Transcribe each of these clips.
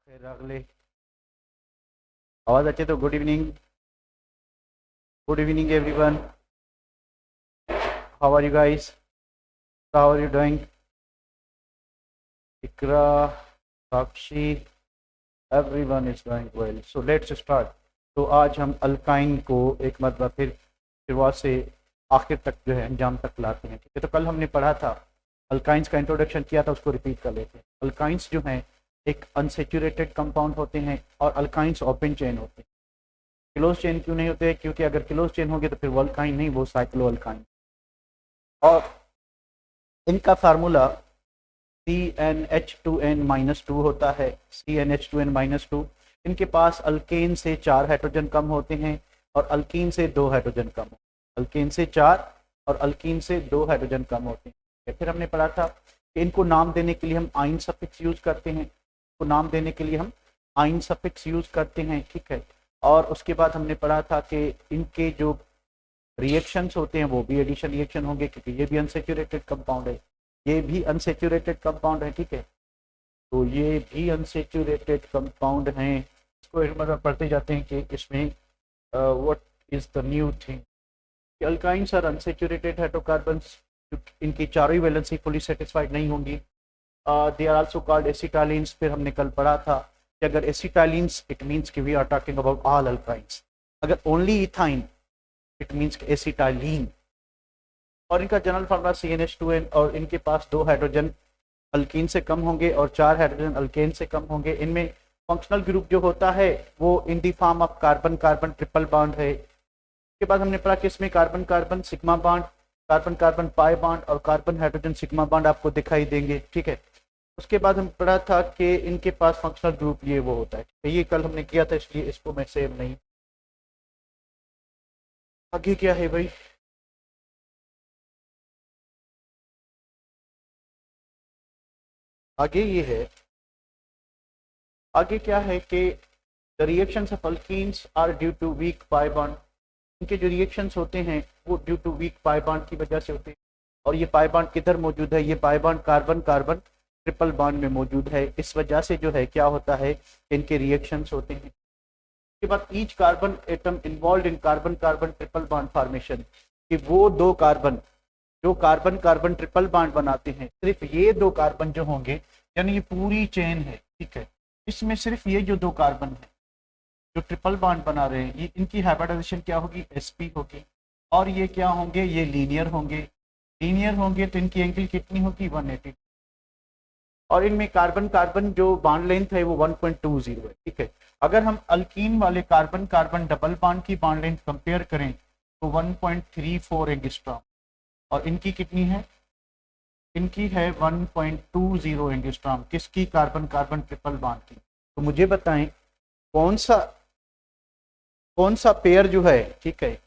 फिर अगले आवाज़ अच्छे तो good evening everyone. How are you guys? How are you doing? Iqra, Sakshi, everyone is doing well. So let's start. तो आज हम अल्काइन को एक मरतबा फिर शुरुआत से आखिर तक जो है अंजाम तक लाते हैं। ठीक है, तो कल हमने पढ़ा था, अल्काइंस का इंट्रोडक्शन किया था, उसको रिपीट कर लेते हैं। अल्काइंस जो हैं एक अनसेचुरेटेड कंपाउंड होते हैं और अल्काइंस ओपन चेन होते हैं। क्लोज चेन क्यों नहीं होते? क्योंकि अगर क्लोज चेन होगी तो फिर वो अल्काइन नहीं, वो साइक्लो अल्काइन। और इनका फार्मूला CnH2n-2 होता है। CnH2n-2। इनके पास अल्केन से 4 हाइड्रोजन कम होते हैं और अल्कीन से 2 हाइड्रोजन कम होते हैं। अल्केन से 4 और अल्कीन से 2 हाइड्रोजन कम होते हैं। फिर हमने पढ़ा था कि इनको नाम देने के लिए हम आइन सफिक्स यूज करते हैं। इनको नाम देने के लिए हम आइन सफिक्स यूज करते हैं। ठीक है, और उसके बाद हमने पढ़ा था कि इनके जो रिएक्शंस होते हैं वो भी एडिशन रिएक्शन होंगे, क्योंकि ये भी अनसेचुरेटेड कंपाउंड है, ये भी अनसेचुरेटेड कंपाउंड है। ठीक है, तो ये भी अनसेचुरेटेड कंपाउंड हैं। इसको एक मतलब पढ़ते जाते हैं कि इसमें what is the new thing. Alkynes और अनसेचुरेटेड हाइड्रोकार्बन्स, इनकी चारों ही वैलेंसी फुली सेटिस्फाइड नहीं होंगी। They are also called acetylenes. फिर हमने कल पढ़ा था कि अगर एसिटालिन्स, इट मीन्स कि we are talking about all alkynes. अगर only ethyne, it means acetylene. और इनका जनरल फार्मूला CnH2n, और इनके पास 2 हाइड्रोजन अल्कीन से कम होंगे और 4 हाइड्रोजन अल्केन से कम होंगे। इनमें फंक्शनल ग्रुप जो होता है वो in the form of carbon carbon triple bond है। उसके बाद हमने पढ़ा कि इसमें carbon carbon sigma bond, carbon carbon pi bond और कार्बन हाइड्रोजन सिग्मा बॉन्ड आपको दिखाई देंगे। ठीक है, उसके बाद हम पढ़ा था कि इनके पास फंक्शनल ग्रुप ये वो होता है। तो ये कल हमने किया था, इसलिए इसको मैं सेव नहीं। आगे क्या है भाई? आगे ये है, आगे क्या है कि the reactions of alkynes are due to weak pi bond. इनके जो रिएक्शंस होते हैं वो due to weak pi bond की वजह से होते हैं। और ये पाई बॉन्ड किधर मौजूद है? ये pi bond carbon carbon triple bond में मौजूद है। इस वजह से जो है क्या होता है, इनके रिएक्शंस होते हैं। उसके बाद each carbon atom involve in carbon carbon triple bond formation, कि वो दो कार्बन जो कार्बन कार्बन ट्रिपल बॉन्ड बनाते हैं, सिर्फ ये दो कार्बन जो होंगे, यानी ये पूरी चेन है। ठीक है, इसमें सिर्फ ये जो दो कार्बन है जो ट्रिपल बॉन्ड बना रहे हैं, ये इनकी हाइब्रिडाइजेशन क्या होगी? sp होगी। और ये क्या होंगे? ये लीनियर होंगे। लीनियर होंगे तो इनकी एंगल कितनी होगी? 180। और इनमें कार्बन कार्बन जो बॉन्ड लेंथ है वो 1.20 है। ठीक है, अगर हम अल्कीन वाले कार्बन कार्बन डबल बॉन्ड की बॉन्ड लेंथ कंपेयर करें तो 1.34 एंगस्ट्रॉम, और इनकी कितनी है? इनकी है 1.20 एंगस्ट्रॉम। किसकी? कार्बन कार्बन ट्रिपल बॉन्ड की। तो मुझे बताएं कौन सा, कौन सा पेयर जो है, ठीक है,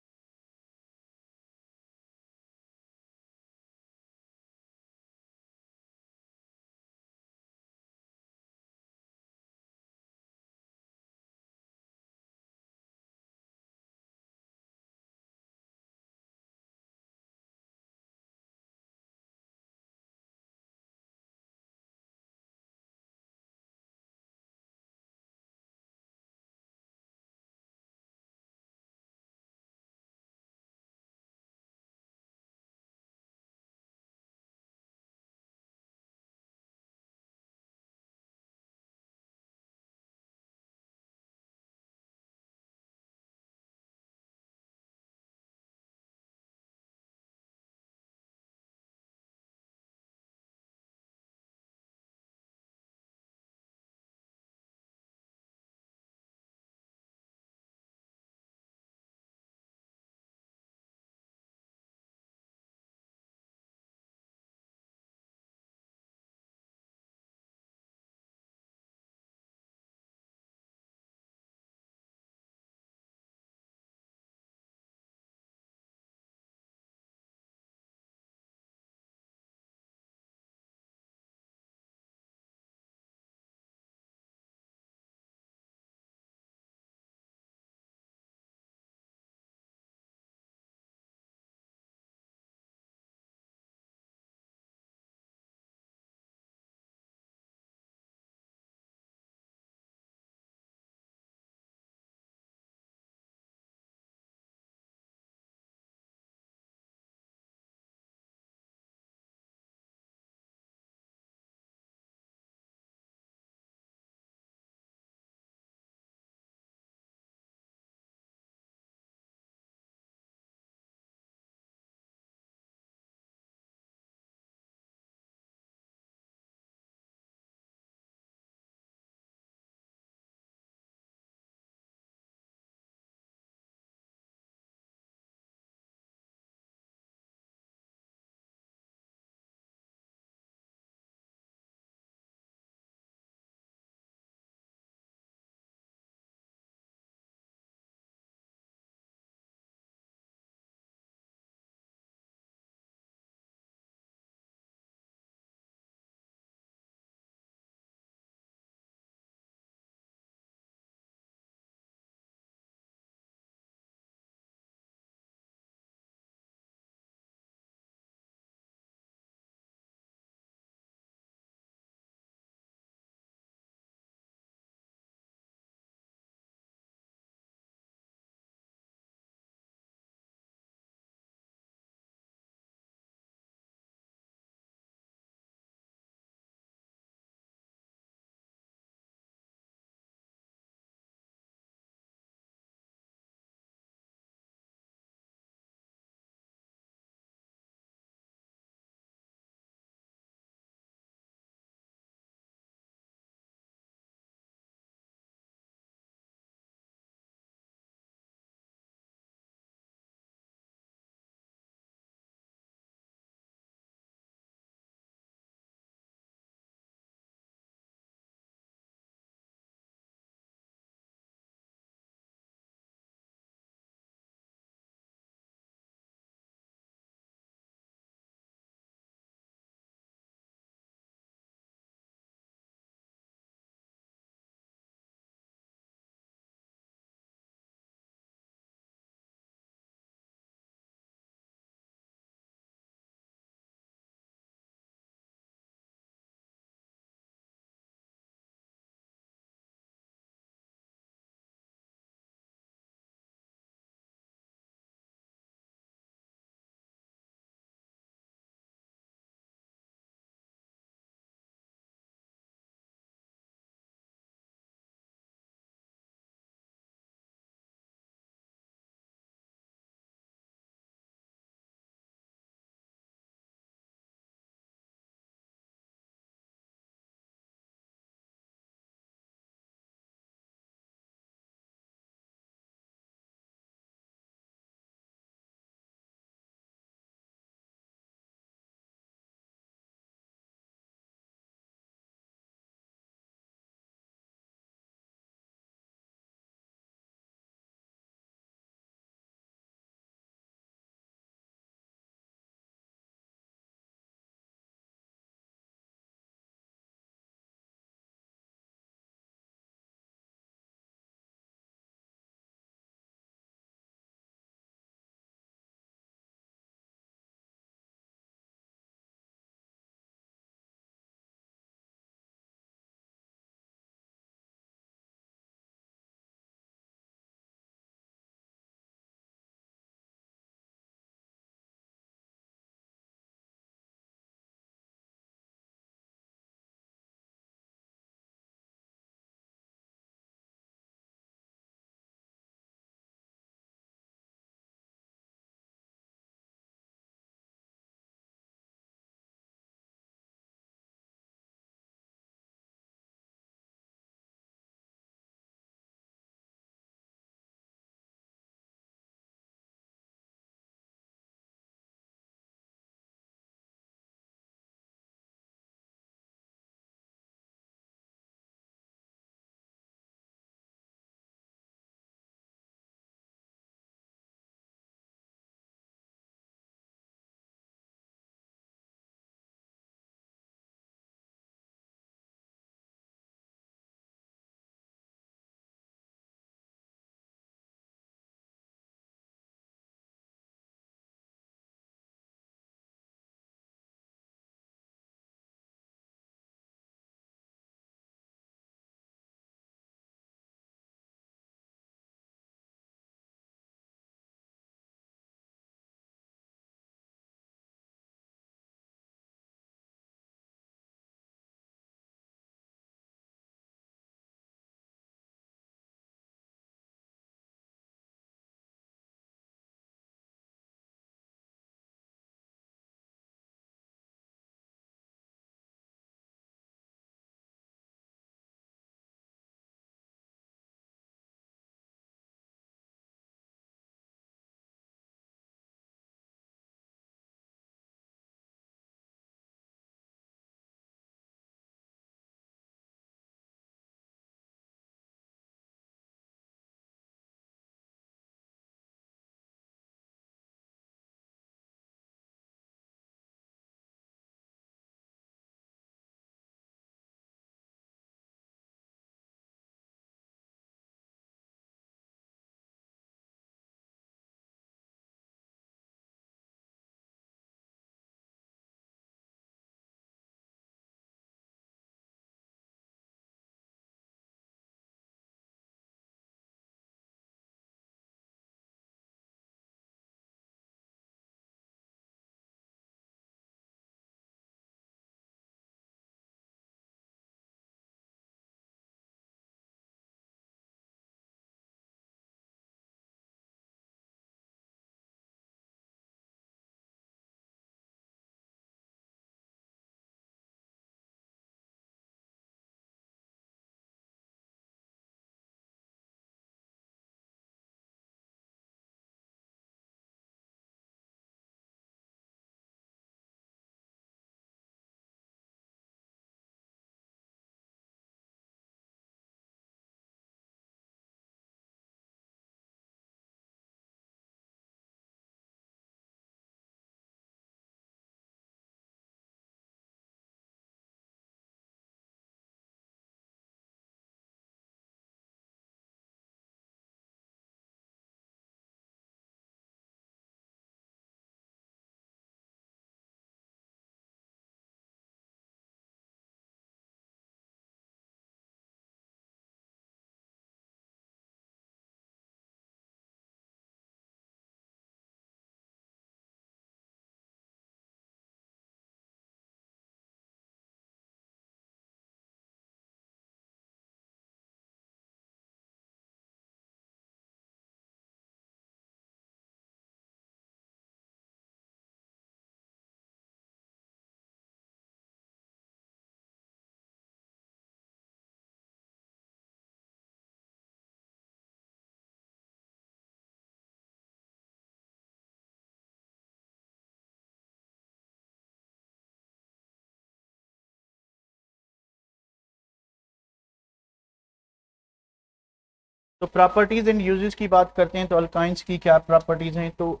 तो प्रॉपर्टीज एंड यूजेस की बात करते हैं तो अल्काइंस की क्या प्रॉपर्टीज हैं। तो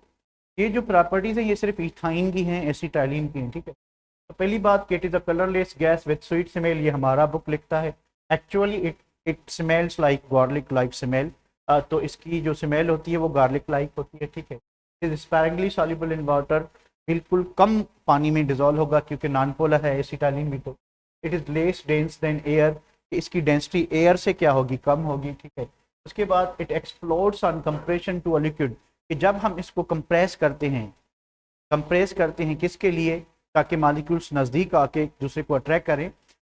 ये जो प्रॉपर्टीज हैं ये सिर्फ इथाइन की हैं, एसिटाइलिन की हैं, ठीक है। तो पहली बात, it is a colourless gas with sweet smell, ये हमारा बुक लिखता है। Actually it it smells like garlic like smell, तो इसकी जो स्मेल होती है वो गार्लिक लाइक होती है, ठीक है। इज स्पैरेंटली सॉल्युबल इन वाटर, बिल्कुल कम पानी में डिजोल्व होगा क्योंकि नॉन पोलर है एसिटाइलिन भी। तो it is less dense than air, इसकी डेंसिटी एयर से क्या होगी, कम होगी, ठीक है। उसके बाद it explodes on compression to a liquid, कि जब हम इसको कंप्रेस करते हैं किसके लिए, ताकि मॉलिक्यूल्स नज़दीक आके एक दूसरे को अट्रैक्ट करें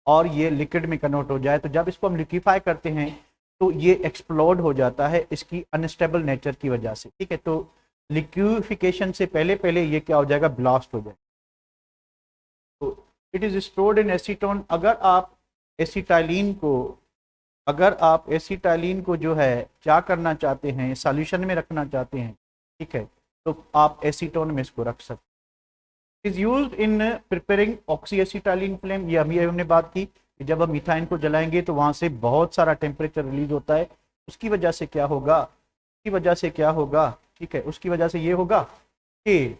और ये लिक्विड में कन्वर्ट हो जाए। तो जब इसको हम लिक्विफाई करते हैं तो ये एक्सप्लोड हो जाता है इसकी अनस्टेबल नेचर की वजह से, ठीक है। तो लिक्विफिकेशन से पहले पहले ये क्या हो जाएगा, ब्लास्ट हो जाएगा। तो it is stored in acetone, अगर आप एसिटाइलिन को जो है क्या करना चाहते हैं, सॉल्यूशन में रखना चाहते हैं, ठीक है, तो आप एसीटोन में इसको रख सकते। Is used in preparing oxy acetylene flame, ये अभी हमने बात की कि जब हम मिथाइन को जलाएंगे तो वहां से बहुत सारा टेम्परेचर रिलीज होता है, उसकी वजह से क्या होगा, ठीक है, उसकी वजह से ये होगा कि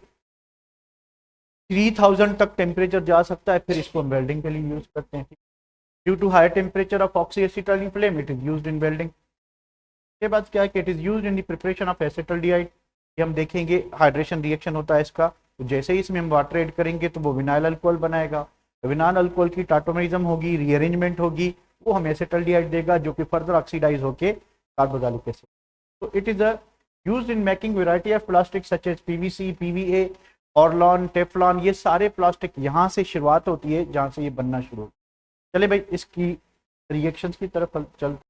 3000 तक टेम्परेचर जा सकता है, फिर इसको हम वेल्डिंग के लिए यूज करते हैं। Due to high temperature of oxyacetylene flame it is used in welding. के बाद क्या है कि it is used in the preparation of acetaldehyde, ये हम देखेंगे हाइड्रेशन रिएक्शन होता है इसका। तो जैसे ही इसमें हम वाटर ऐड करेंगे तो वो विनाइल अल्कोहल बनाएगा, विनाइल अल्कोहल की टाटोमरिज्म होगी, रीअरेंजमेंट होगी, वो हमें एसिटल्डिहाइड देगा जो कि फर्दर ऑक्सीडाइज होके कार्बोक्सिलिक एसिड। तो it is used in making variety of plastic such as PVC, PVA, Orlon, Teflon, ये सारे प्लास्टिक यहाँ से शुरुआत होती है जहाँ से ये बनना शुरू होता है। चले भाई इसकी रिएक्शंस की तरफ चलते।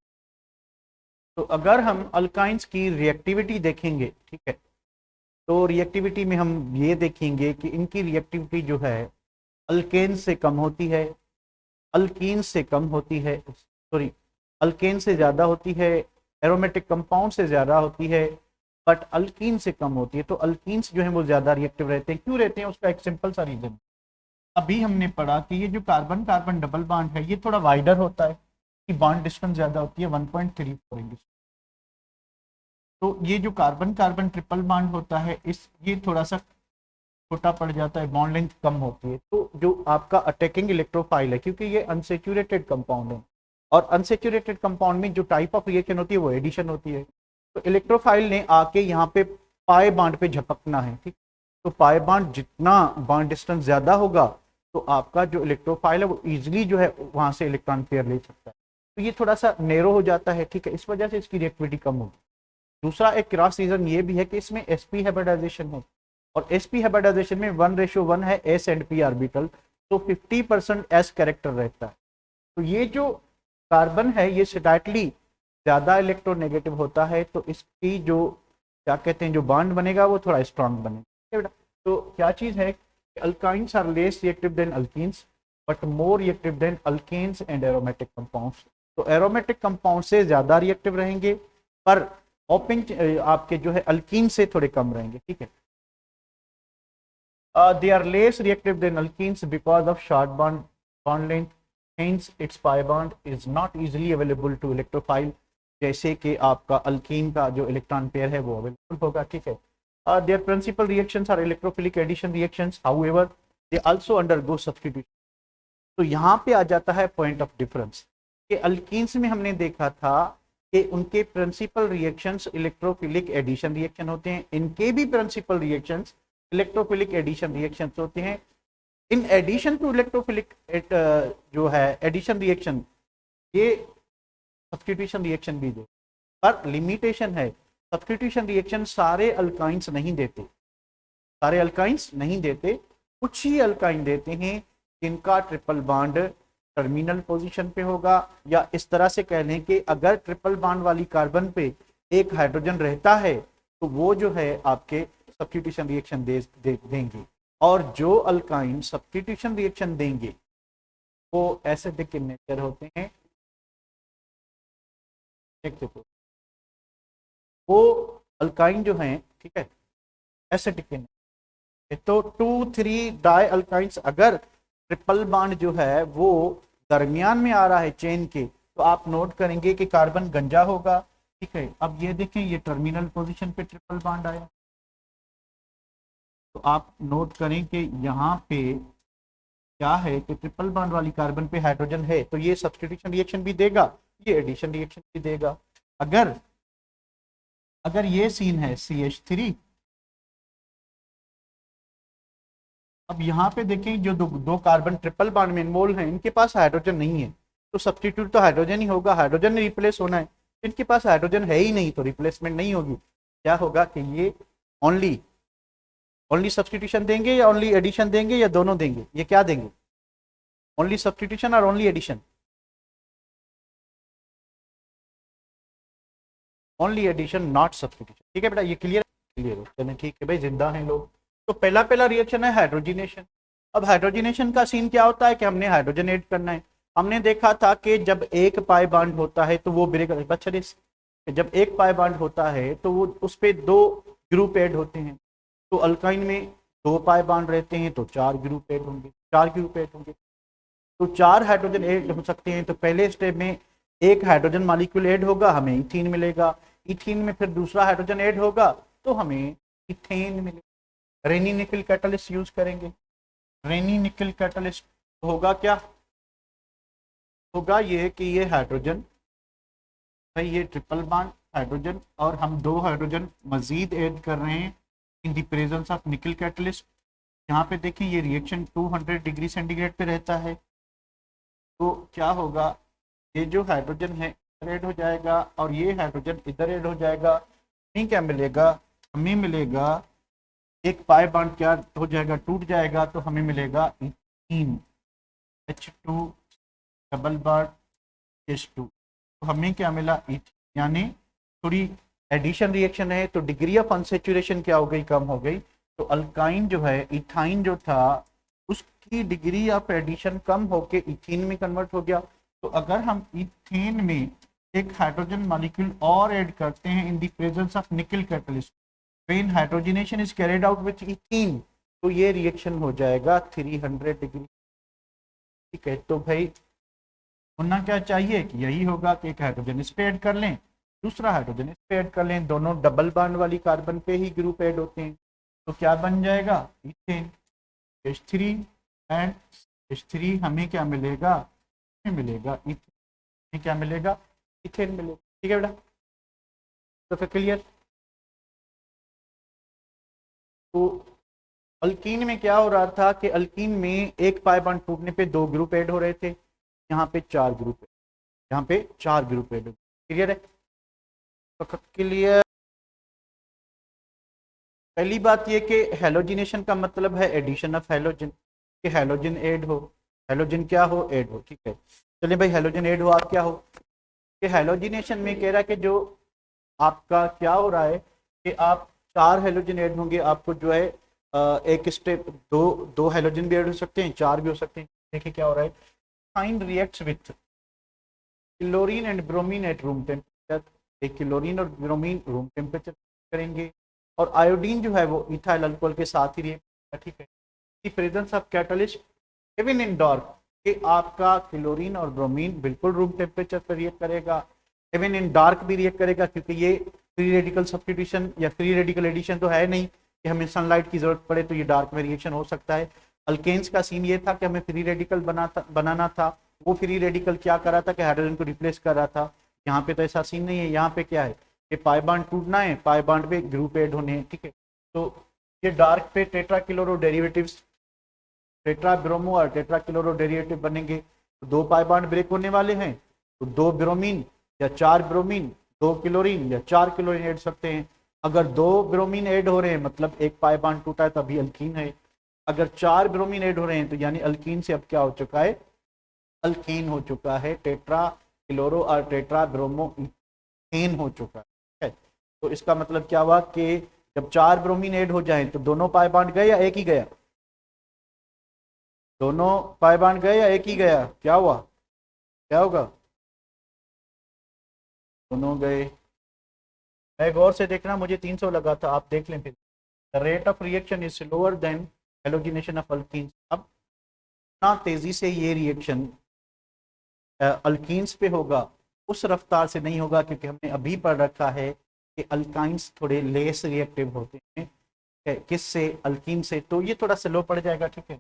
तो अगर हम अल्काइंस की रिएक्टिविटी देखेंगे, ठीक है, तो रिएक्टिविटी में हम ये देखेंगे कि इनकी रिएक्टिविटी जो है अल्केन से कम होती है, अल्कीन से कम होती है, सॉरी अल्केन से ज़्यादा होती है, एरोमेटिक कंपाउंड से ज़्यादा होती है, बट अल्कीन से कम होती है। तो अल्कीन्स जो है वो ज़्यादा रिएक्टिव रहते हैं। क्यों रहते हैं, उसका एक सिंपल सा रीज़न, अभी हमने पढ़ा कि ये जो कार्बन कार्बन डबल बॉन्ड है ये थोड़ा वाइडर होता है, कि बॉन्ड डिस्टेंस ज़्यादा होती है 1.34 इंच। तो ये जो कार्बन कार्बन ट्रिपल बॉन्ड होता है ये थोड़ा सा छोटा पड़ जाता है, बॉन्ड लेंथ कम होती है। तो जो आपका अटैकिंग इलेक्ट्रोफाइल है, क्योंकि ये अनसेचुरेटेड कंपाउंड है और अनसेचुरेटेड कंपाउंड में जो टाइप ऑफ रिएक्शन होती है वो एडिशन होती है। तो इलेक्ट्रोफाइल ने आके यहाँ पे पाई बॉन्ड पे झपकना है, ठीक। तो पाई बॉन्ड जितना बॉन्ड डिस्टेंस ज़्यादा होगा तो आपका जो इलेक्ट्रोफाइल है वो इजीली जो है वहाँ से इलेक्ट्रॉन पेयर ले सकता है। तो ये थोड़ा सा नैरो हो जाता है, ठीक है, इस वजह से इसकी रिएक्टिविटी कम होगी। दूसरा एक क्रॉस रीजन ये भी है कि इसमें sp हाइब्रिडाइजेशन है, और sp हाइब्रिडाइजेशन में 1:1 है s एंड p ऑर्बिटल, तो 50% s कैरेक्टर रहता है। तो ये जो कार्बन है ये स्लाइटली ज़्यादा इलेक्ट्रोनेगेटिव होता है, तो इसकी जो क्या कहते हैं जो बॉन्ड बनेगा वो थोड़ा स्ट्रांग बनेगा, बेटा। तो क्या चीज़ है, alkynes are less reactive than alkenes but more reactive than alkanes and aromatic compounds। तो एरोमेटिक कंपाउंड से ज्यादा रिएक्टिव रहेंगे पर ओपिंग आपके जो है अल्कीन से थोड़े कम रहेंगे, ठीक है। They are less reactive than alkynes because of short bond length, hence its pi bond is not easily available to electrophile, जैसे कि आपका अल्कीन का जो इलेक्ट्रॉन पेयर है वो अवेलेबल होगा, ठीक है। Their principal reactions are electrophilic addition reactions, however they also undergo substitution। तो यहाँ पे आ जाता है पॉइंट ऑफ डिफरेंस कि अल्कीन्स में हमने देखा था कि उनके principal reactions electrophilic addition reaction होते हैं, इनके भी principal reactions electrophilic addition reactions होते हैं। इन एडिशन टू इलेक्ट्रोफिलिक जो है एडिशन रिएक्शन, ये सब्स्टिट्यूशन रिएक्शन भी दे, पर लिमिटेशन है। सब्स्टिट्यूशन रिएक्शन सारे अल्काइंस नहीं देते, कुछ ही अल्काइन देते हैं जिनका ट्रिपल बॉन्ड टर्मिनल पोजीशन पे होगा, या इस तरह से कह लें कि अगर ट्रिपल बॉन्ड वाली कार्बन पे एक हाइड्रोजन रहता है तो वो जो है आपके सब्स्टिट्यूशन रिएक्शन देंगे, और जो अल्काइन सब्स्टिट्यूशन रिएक्शन देंगे वो एसिडिक इन नेचर होते हैं। देखो वो अल्काइन जो हैं, ठीक है, एसिडिक इन, तो 2,3 डाई अल्काइंस अगर ट्रिपल बॉन्ड जो है वो दरमियान में आ रहा है चेन के, तो आप नोट करेंगे कि कार्बन गंजा होगा, ठीक है, अब ये देखें ये टर्मिनल पोजीशन पे ट्रिपल बॉन्ड आया, तो आप नोट करें कि यहाँ पे क्या है कि ट्रिपल बॉन्ड वाली कार्बन पे हाइड्रोजन है, तो ये सब्स्टिट्यूशन रिएक्शन भी देगा, ये एडिशन रिएक्शन भी देगा। अगर अगर ये सीन है CH3, अब यहाँ पे देखें जो दो कार्बन ट्रिपल बॉन्ड में इन्वॉल्व हैं इनके पास हाइड्रोजन नहीं है, तो सब्स्टिट्यूट तो हाइड्रोजन ही होगा, हाइड्रोजन ने रिप्लेस होना है, इनके पास हाइड्रोजन है ही नहीं तो रिप्लेसमेंट नहीं होगी। क्या होगा कि ये ओनली ओनली सब्स्टिट्यूशन देंगे या ओनली एडिशन देंगे या दोनों देंगे, ये क्या देंगे, ओनली सब्स्टिट्यूशन और only addition, only addition not substitution. ठीक है बेटा, ये क्लियर क्लियर है, चलें ठीक है भाई, जिंदा हैं लोग। तो पहला पहला रिएक्शन है हाइड्रोजिनेशन। अब हाइड्रोजिनेशन का सीन क्या होता है कि हमने हाइड्रोजन ऐड करना है। हमने देखा था कि जब एक पाई बॉन्ड होता है तो वो ब्रेक, बच्चे जब एक पाई बॉन्ड होता है तो वो उस पर दो ग्रुप ऐड होते हैं, तो अल्काइन में दो पाई बॉन्ड रहते हैं तो चार ग्रुप ऐड होंगे, चार ग्रुप ऐड होंगे, तो चार हाइड्रोजन ऐड हो सकते हैं। तो पहले स्टेप में एक हाइड्रोजन मॉलिक्यूल ऐड होगा, हमें इथीन मिलेगा, इथीन में फिर दूसरा हाइड्रोजन ऐड होगा तो हमें इथेन मिलेगा। रेनी निकल कैटलिस्ट यूज करेंगे, रेनी निकल कैटलिस्ट होगा क्या, होगा ये कि ये हाइड्रोजन भाई ये ट्रिपल बॉन्ड हाइड्रोजन और हम दो हाइड्रोजन मजीद ऐड कर रहे हैं इन द प्रेजेंस ऑफ निकल कैटलिस्ट। यहाँ पे देखिए ये रिएक्शन 200 डिग्री सेंटीग्रेड पे रहता है, तो क्या होगा, ये जो हाइड्रोजन है इधर ऐड हो जाएगा और ये हाइड्रोजन इधर ऐड हो जाएगा। हमें क्या मिलेगा, हमें मिलेगा एक पाई बॉन्ड क्या हो जाएगा, टूट जाएगा, तो हमें मिलेगा ethene H2 double bond H2। तो हमें क्या मिला, इथीन, यानी थोड़ी एडिशन रिएक्शन है तो डिग्री ऑफ अनसेचुरेशन क्या हो गई, कम हो गई। तो अल्काइन जो है इथाइन जो था उसकी डिग्री ऑफ एडिशन कम होके इथीन में कन्वर्ट हो गया। तो अगर हम इथेन में एक हाइड्रोजन मॉलिक्यूल और ऐड करते हैं इन द प्रेजेंस ऑफ निकल catalyst, when hydrogenation is carried out with ethene, तो ये रिएक्शन हो जाएगा 300 डिग्री। ठीक है, तो भाई होना क्या चाहिए कि यही होगा कि एक हाइड्रोजन इस पे ऐड कर लें, दूसरा हाइड्रोजन इस पे ऐड कर लें, दोनों डबल बॉन्ड वाली कार्बन पे ही ग्रुप ऐड होते हैं, तो क्या बन जाएगा इथेन H3 एंड H3, हमें क्या मिलेगा, हमें मिलेगा इथेन, क्या मिलेगा, इथेन मिलेगा। ठीक है बेटा, तो फिर क्लियर। तो अल्कीन में क्या हो रहा था कि अल्कीन में एक पाई बॉन्ड टूटने पे दो ग्रुप ऐड हो रहे थे, यहाँ पे चार ग्रुप, यहाँ पे चार ग्रुप ऐड। क्लियर है, तो क्लियर। पहली बात ये कि हेलोजिनेशन का मतलब है एडिशन ऑफ हेलोजन, कि हेलोजन ऐड हो, हेलोजन क्या हो, ऐड हो। ठीक है, चलिए भाई हेलोजन ऐड हो आप क्या हो, कि हेलोजिनेशन में कह रहा है कि जो आपका क्या हो रहा है कि आप चार हेलोजन ऐड होंगे, आपको जो है एक स्टेप दो दो हेलोजन भी ऐड हो सकते हैं, चार भी हो सकते हैं। देखिए क्या हो रहा है, fine reacts with chlorine and bromine eight room temperature, एक क्लोरीन और ब्रोमीन रूम टेम्परेचर करेंगे, और आयोडीन जो है वो इथाइल अल्कोहल के साथ ही रिएक्ट। ठीक है, की presence of catalyst even in dark, कि आपका क्लोरीन और ब्रोमीन बिल्कुल रूम टेम्परेचर पर रिएक्ट करेगा, इवन इन डार्क भी रिएक्ट करेगा, क्योंकि ये फ्री रेडिकल सब्स्टिट्यूशन या फ्री रेडिकल एडिशन तो है नहीं कि हमें सनलाइट की जरूरत पड़े, तो ये डार्क में रिएक्शन हो सकता है। अल्केन्स का सीन ये था कि हमें फ्री रेडिकल बनाना था, वो फ्री रेडिकल क्या कर रहा था कि हाइड्रोजन को रिप्लेस कर रहा था। यहाँ पे तो ऐसा सीन नहीं है, यहाँ पे क्या है कि पाई बॉन्ड टूटना है, पाई बॉन्ड पे ग्रुप ऐड होने हैं। ठीक है, तो ये डार्क पे tetra chloro derivatives, tetra bromo और टेट्रा क्लोरो डेरिवेटिव बनेंगे, तो दो पाई बॉन्ड ब्रेक होने वाले हैं, तो दो ब्रोमीन या चार ब्रोमीन, दो क्लोरीन या चार क्लोरीन ऐड सकते हैं। अगर दो ब्रोमीन ऐड हो रहे हैं मतलब एक पाई बॉन्ड टूटा है तभी अल्कीन है, अगर चार ब्रोमीन ऐड हो रहे हैं तो यानी अल्कीन से अब क्या हो चुका है, अल्कीन हो चुका है, टेट्रा क्लोरो और टेट्रा ब्रोमो इथेन हो चुका है। तो इसका मतलब क्या हुआ कि जब चार ब्रोमीन ऐड हो जाए तो दोनों पाई बॉन्ड गए या एक ही गया, दोनों पाई बॉन्ड गए या एक ही गया, क्या हुआ, क्या होगा, दोनों गए। मैं गौर से देखना, मुझे 300 लगा था, आप देख लें फिर। The rate of reaction is lower than halogenation of alkenes. अब इतना तेजी से ये रिएक्शन अल्कीन्स पे होगा उस रफ्तार से नहीं होगा, क्योंकि हमने अभी पढ़ रखा है कि अल्काइंस थोड़े लेस रिएक्टिव होते हैं किससे, अल्कीन से, तो ये थोड़ा स्लो पड़ जाएगा, ठीक है।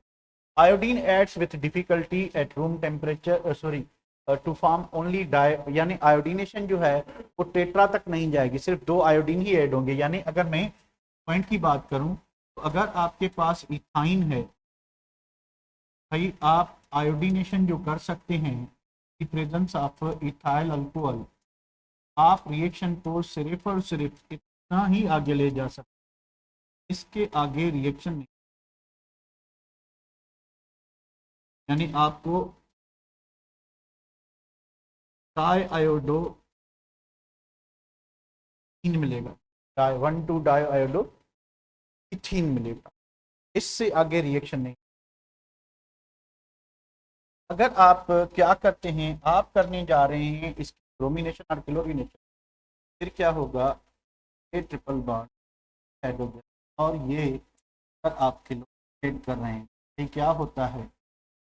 Iodine adds with difficulty at room temperature, sorry, to form only di, यानी आयोडीनेशन जो है वो टेट्रा तक नहीं जाएगी, सिर्फ 2 आयोडीन ही ऐड होंगे। यानी अगर मैं पॉइंट की बात करूं तो अगर आपके पास इथाइन है भाई, आप आयोडीनेशन जो कर सकते हैं in presence of ethyl alcohol, आप रिएक्शन को सिर्फ और सिर्फ इतना ही आगे ले जा सकते, इसके आगे रिएक्शन नहीं। यानी आपको डाई आयोडो मिलेगा, डाई 1,2 डाई आयोडो इथीन मिलेगा, इससे आगे रिएक्शन नहीं। अगर आप क्या करते हैं, आप करने जा रहे हैं इसकी ब्रोमिनेशन और क्लोरीनेशन, फिर क्या होगा, ये ट्रिपल बॉन्ड हाइड्रोजन, और ये अगर आप क्लोरीनेट कर रहे हैं, ये क्या होता है,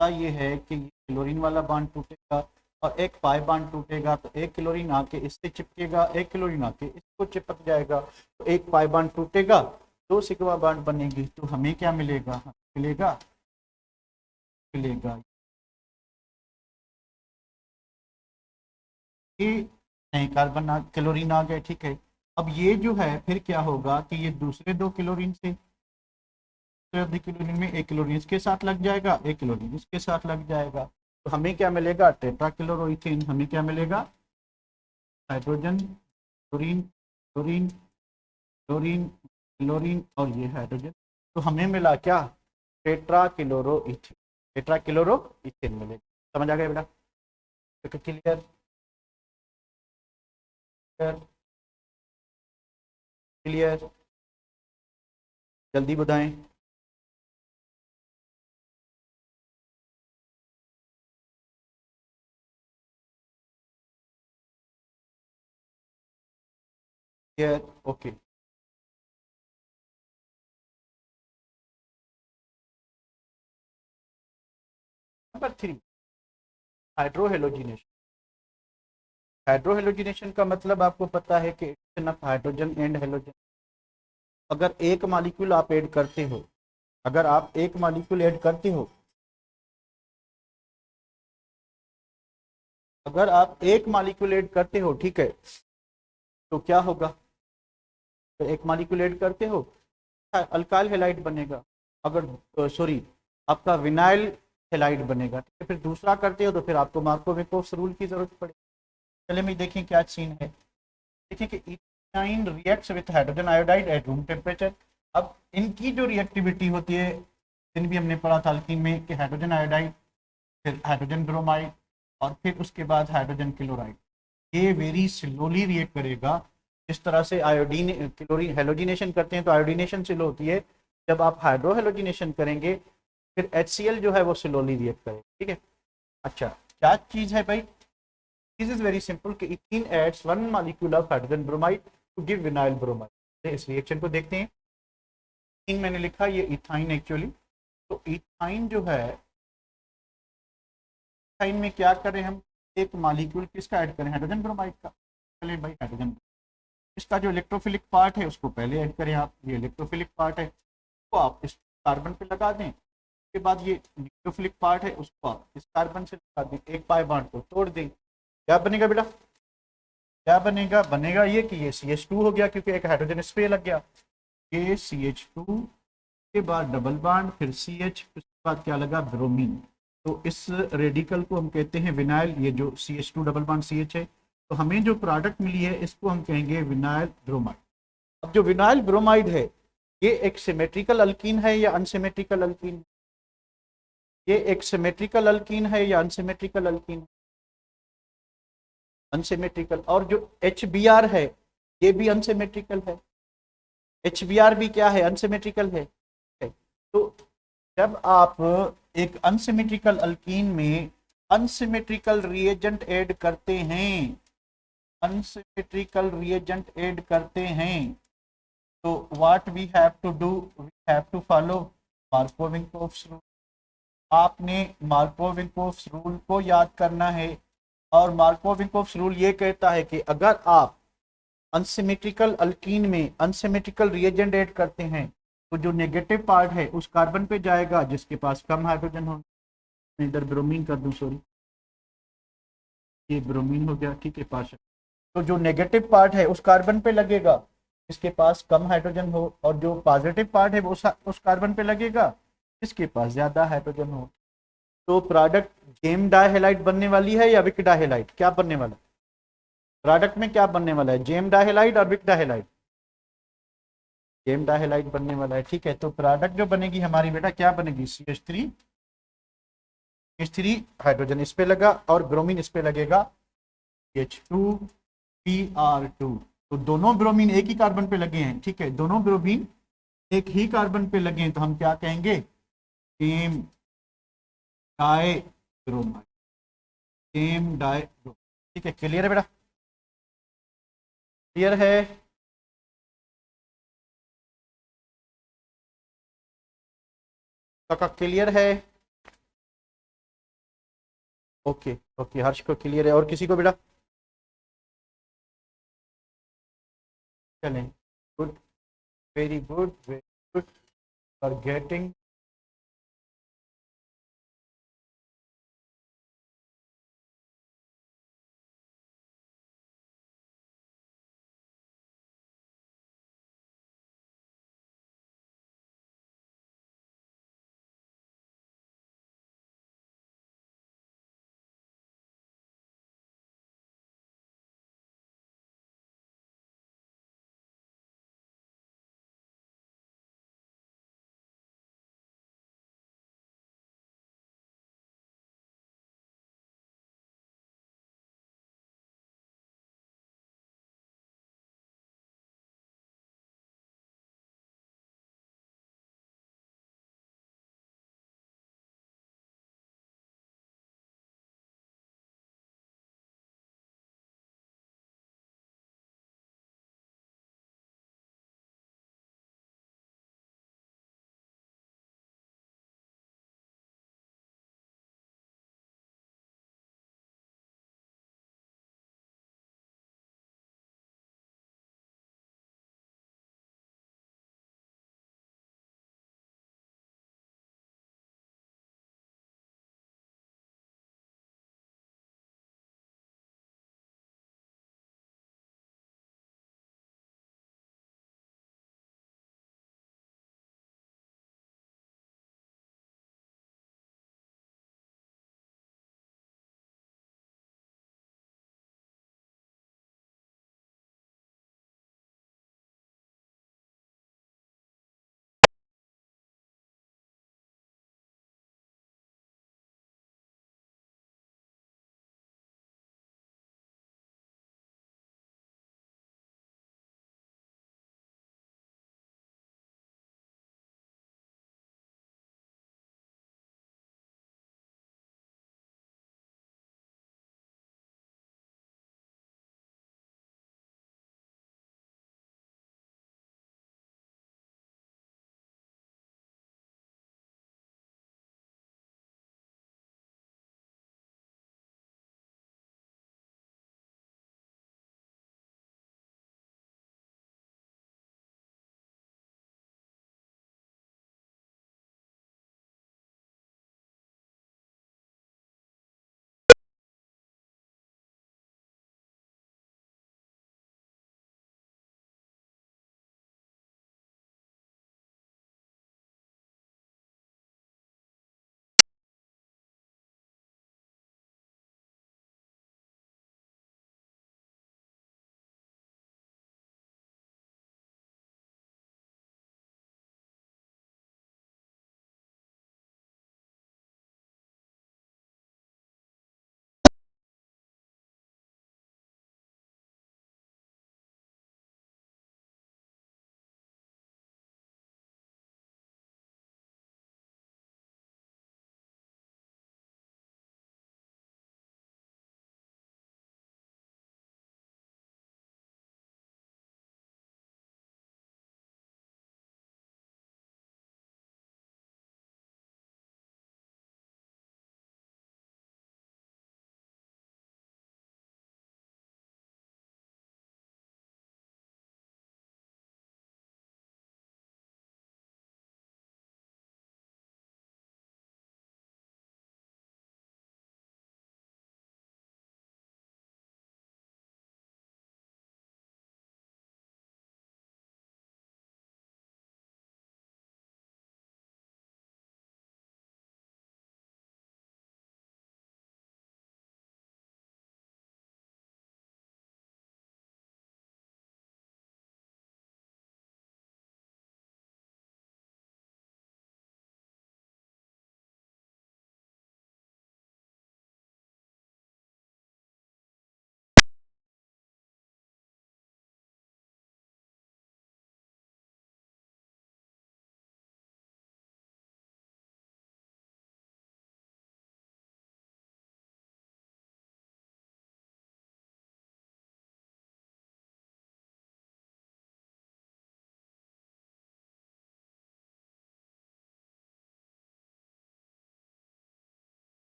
ये है कि क्लोरीन वाला बॉन्ड टूटेगा और एक पाई बॉन्ड टूटेगा, तो एक क्लोरीन आके इससे चिपकेगा, एक क्लोरीन आके इसको चिपक जाएगा, तो एक पाई बॉन्ड टूटेगा, 2 सिग्मा बॉन्ड बनेगी, तो हमें क्या मिलेगा, मिलेगा मिलेगा ये नहीं, कार्बन क्लोरीन आ गए, ठीक है। अब ये जो है फिर क्या होगा कि ये दूसरे 2 क्लोरीन से, क्लोरीन में एक क्लोरीन इसके साथ लग जाएगा, एक क्लोरीन इसके साथ लग जाएगा, तो हमें क्या मिलेगा, टेट्रा क्लोरोइथेन। हमें क्या मिलेगा, hydrogen, chlorine, chlorine, chlorine, chlorine और ये हाइड्रोजन, तो हमें मिला क्या, टेट्रा क्लोरोइथेन, टेट्रा क्लोरोइथेन मिलेगा। समझ आ गया बेटा, क्लियर, क्लियर, जल्दी बताएं। Clear, okay. Number 3, hydrohalogenation. Hydrohalogenation का मतलब आपको पता है कि addition of hydrogen and halogen. अगर एक मॉलिक्यूल आप ऐड करते हो, अगर आप एक मॉलिक्यूल ऐड करते हो, अगर आप एक मॉलिक्यूल ऐड करते हो, ठीक है, तो क्या होगा, तो एक मॉलिक्यूल ऐड करते हो, अल्काइल हैलाइड बनेगा, अगर सॉरी आपका विनाइल हैलाइड बनेगा, ठीक है। फिर दूसरा करते हो तो फिर आपको मार्कोविकोव्स रूल की जरूरत पड़ेगी। चलिए मैं देखें क्या सीन है, देखिए कि ethyne reacts with hydrogen iodide eight room temperature. अब इनकी जो रिएक्टिविटी होती है, दिन भी हमने पढ़ा था अल्कीन में कि हाइड्रोजन आयोडाइड, फिर हाइड्रोजन ब्रोमाइड और फिर उसके बाद हाइड्रोजन क्लोराइड, ये वेरी स्लोली रिएक्ट करेगा। इस तरह से आयोडीन क्लोरीन हेलोजिनेशन करते हैं तो आयोडीनेशन स्लो होती है, जब आप हाइड्रो हेलोजिनेशन करेंगे फिर HCl जो है वो स्लोली रिएक्ट करेगा, ठीक है। अच्छा क्या चीज़ है भाई, दिस इज वेरी सिंपल कि ethene adds 1 molecule of hydrogen bromide to give vinyl bromide. इस रिएक्शन को देखते हैं, इथीन मैंने लिखा, ये इथाइन एक्चुअली, तो इथाइन जो है, इथाइन में क्या करें हम, एक मॉलिक्यूल किसका ऐड करें, हाइड्रोजन ब्रोमाइड का। चलिए भाई हाइड्रोजन, इसका जो इलेक्ट्रोफिलिक पार्ट है उसको पहले ऐड करें आप, ये इलेक्ट्रोफिलिक पार्ट है तो आप इस कार्बन पे लगा दें, उसके बाद ये न्यूक्लियोफिलिक पार्ट है उसको आप इस कार्बन से लगा दें, एक पाई बॉन्ड को तोड़ दें, क्या बनेगा बेटा, क्या बनेगा, बनेगा ये कि ये CH2 हो गया, क्योंकि एक हाइड्रोजन इस पे लग गया, ये CH2 के बाद डबल बॉन्ड, फिर CH, उसके बाद क्या लगा, ब्रोमीन, तो इस रेडिकल को हम कहते हैं विनाइल, ये जो CH2 डबल बॉन्ड CH है, तो हमें जो प्रोडक्ट मिली है इसको हम कहेंगे विनाइल ब्रोमाइड। अब जो विनाइल ब्रोमाइड है ये एक सिमेट्रिकल अल्कीन है या अनसिमेट्रिकल अल्कीन, ये एक सिमेट्रिकल अल्कीन है या अनसिमेट्रिकल अल्कीन, अनसिमेट्रिकल। और जो HBr है ये भी अनसिमेट्रिकल है, HBr भी क्या है, अनसिमेट्रिकल है। तो जब आप एक अनसिमेट्रिकल अल्कीन में अनसिमेट्रिकल रिएजेंट ऐड करते हैं, अनसिमेट्रिकल रिएजेंट ऐड करते हैं, तो what we have to do, we have to follow Markovnikov's rule. आपने मार्कोविकोव्स रूल को याद करना है और मार्कोव-विकोव्स रूल ये कहता है कि अगर आप अनसिमेट्रिकल अल्कीन में अनसिमेट्रिकल रिएजेंट ऐड करते हैं तो जो नेगेटिव पार्ट है उस कार्बन पे जाएगा जिसके पास कम हाइड्रोजन हो। इधर ब्रोमीन कर दूं, सॉरी, ये ब्रोमीन हो गया, ठीक है, पार्शियल। तो जो नेगेटिव पार्ट है उस कार्बन पे लगेगा जिसके पास कम हाइड्रोजन हो, और जो पॉजिटिव पार्ट है वो उस कार्बन पे लगेगा जिसके पास ज्यादा हाइड्रोजन हो। तो प्रोडक्ट जेम डाइहेलाइड बनने वाली है या विक डाइहेलाइड, क्या बनने वाला है प्रोडक्ट में, क्या बनने वाला है, जेम डाइहेलाइड और विक डाइहेलाइड? जेम डाइहेलाइड बनने वाला है, ठीक है। तो प्रोडक्ट जो बनेगी हमारी बेटा क्या बनेगी, CH3 हाइड्रोजन इस पे लगा और ब्रोमीन इस पे लगेगा H2Br2। तो दोनों ब्रोमीन एक ही कार्बन पे लगे हैं, ठीक है, दोनों ब्रोमीन एक ही कार्बन पे लगे हैं, तो हम क्या कहेंगे, सेम डाइब्रोमाइड, सेम डाइब्रोमाइड, ठीक है। क्लियर है बेटा, क्लियर है? काका क्लियर है? ओके ओके, हर्ष को क्लियर है, और किसी को बेटा? चलें, good, very good, very good for getting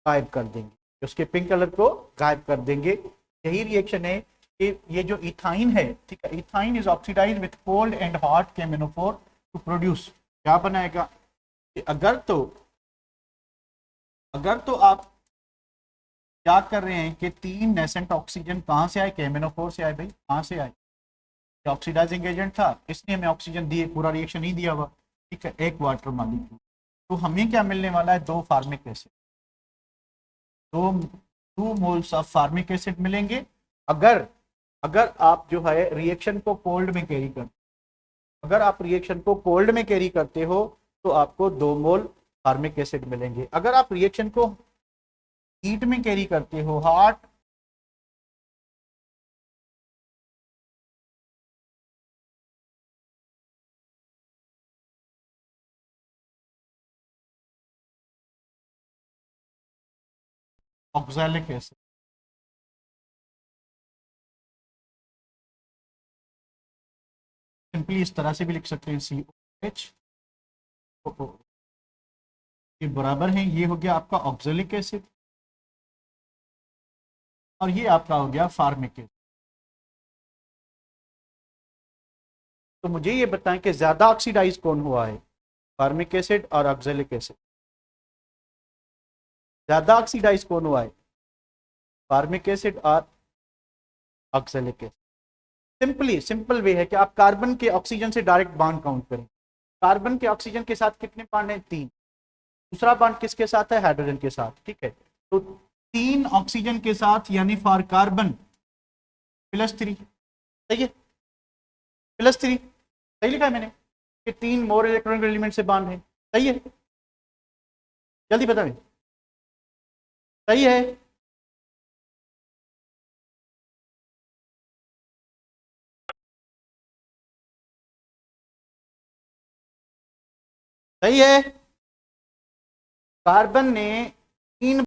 गायब कर देंगे, उसके पिंक कलर को गायब कर देंगे। यही रिएक्शन है कि ये जो इथाइन है, ठीक है, ethyne is oxidize with cold and hot KMnO4 to produce, क्या बनाएगा कि अगर तो आप क्या कर रहे हैं कि 3 नेसेंट ऑक्सीजन कहाँ से आए, KMnO4 से आए भाई, कहाँ से आए, ऑक्सीडाइजिंग एजेंट था, इसने हमें ऑक्सीजन दिए, पूरा रिएक्शन नहीं दिया हुआ, ठीक है, एक वाटर मॉलिक्यूल। तो हमें क्या मिलने वाला है, 2 formic acid, 2 moles of formic acid मिलेंगे। अगर अगर आप जो है रिएक्शन को कोल्ड में कैरी करते, अगर आप रिएक्शन को कोल्ड में कैरी करते हो तो आपको 2 मोल फार्मिक एसिड मिलेंगे। अगर आप रिएक्शन को हीट में कैरी करते हो, हॉट ऑक्सैलिक एसिड, सिंपली इस तरह से भी लिख सकते हैं, COH, ये बराबर है, ये हो गया आपका ऑक्सैलिक एसिड और ये आपका हो गया फार्मिक एसिड। तो मुझे ये बताएं कि ज्यादा ऑक्सीडाइज कौन हुआ है, फार्मिक एसिड और ऑक्सैलिक एसिड, ज्यादा ऑक्सीडाइज कौन हुआ है, फार्मिक एसिड और ऑक्सैलिक एसिड। सिंपल वे है कि आप कार्बन के ऑक्सीजन से डायरेक्ट बॉन्ड काउंट करें, कार्बन के ऑक्सीजन के साथ कितने बॉन्ड हैं, 3, दूसरा बॉन्ड किसके साथ है, हाइड्रोजन के साथ, ठीक है, तो 3 ऑक्सीजन के साथ यानी फॉर कार्बन +3, सही है, +3, सही लिखा है मैंने कि 3 मोर इलेक्ट्रॉनिक एलिमेंट से बॉन्ड है, सही है, जल्दी बताएं, सही है, सही है, कार्बन ने 3